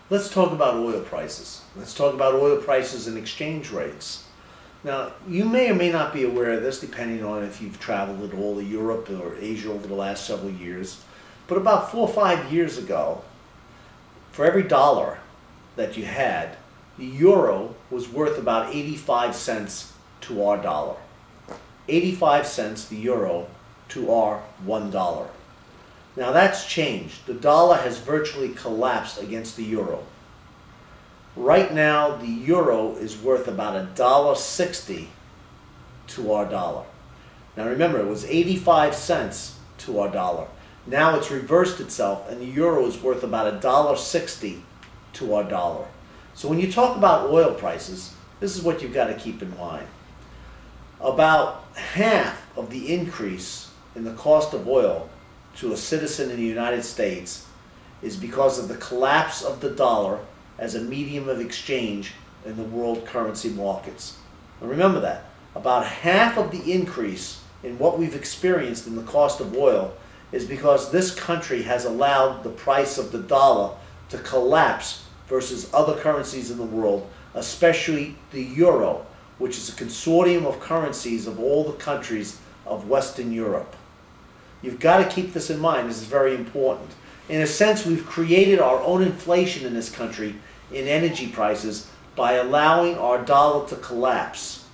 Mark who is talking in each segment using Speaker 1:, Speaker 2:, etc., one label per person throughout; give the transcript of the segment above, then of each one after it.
Speaker 1: Let's talk about oil prices. Let's talk about oil prices and exchange rates. Now, you may or may not be aware of this, depending on if you've traveled at all to Europe or Asia over the last several years. But about 4 or 5 years ago, for every dollar that you had, the euro was worth about 85 cents to our dollar. 85 cents the euro to our $1. Now that's changed. The dollar has virtually collapsed against the euro. Right now, the euro is worth about $1.60 to our dollar. Now remember, it was 85 cents to our dollar. Now it's reversed itself, and the euro is worth about $1.60 to our dollar. So when you talk about oil prices, this is what you've got to keep in mind. About half of the increase in the cost of oil to a citizen in the United States is because of the collapse of the dollar as a medium of exchange in the world currency markets. Now remember that. About half of the increase in what we've experienced in the cost of oil is because this country has allowed the price of the dollar to collapse versus other currencies in the world, especially the euro, which is a consortium of currencies of all the countries of Western Europe. You've got to keep this in mind. This is very important. In a sense, we've created our own inflation in this country in energy prices by allowing our dollar to collapse.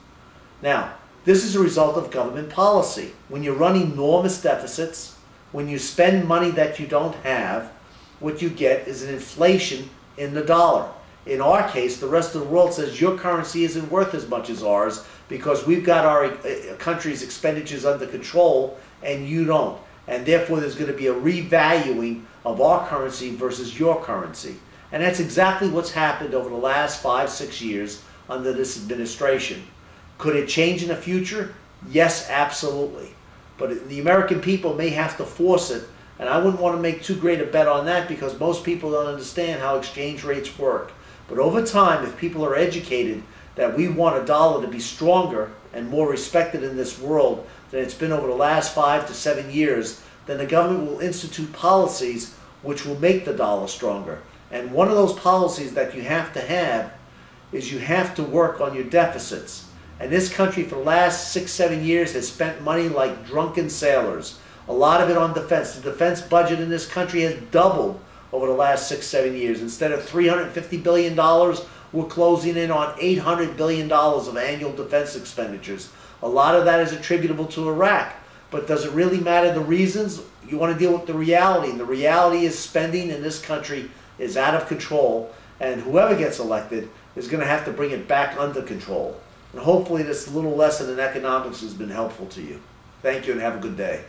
Speaker 1: Now, this is a result of government policy. When you run enormous deficits, when you spend money that you don't have, what you get is an inflation in the dollar. In our case, the rest of the world says your currency isn't worth as much as ours because we've got our country's expenditures under control and you don't. And therefore there's going to be a revaluing of our currency versus your currency. And that's exactly what's happened over the last 5, 6 years under this administration. Could it change in the future? Yes, absolutely. But the American people may have to force it, and I wouldn't want to make too great a bet on that because most people don't understand how exchange rates work. But over time, if people are educated that we want a dollar to be stronger and more respected in this world than it's been over the last 5 to 7 years, then the government will institute policies which will make the dollar stronger. And one of those policies that you have to have is you have to work on your deficits. And this country for the last 6, 7 years has spent money like drunken sailors. A lot of it on defense. The defense budget in this country has doubled over the last 6, 7 years. Instead of $350 billion, we're closing in on $800 billion of annual defense expenditures. A lot of that is attributable to Iraq. But does it really matter the reasons? You want to deal with the reality. And the reality is spending in this country is out of control. And whoever gets elected is going to have to bring it back under control. And hopefully this little lesson in economics has been helpful to you. Thank you and have a good day.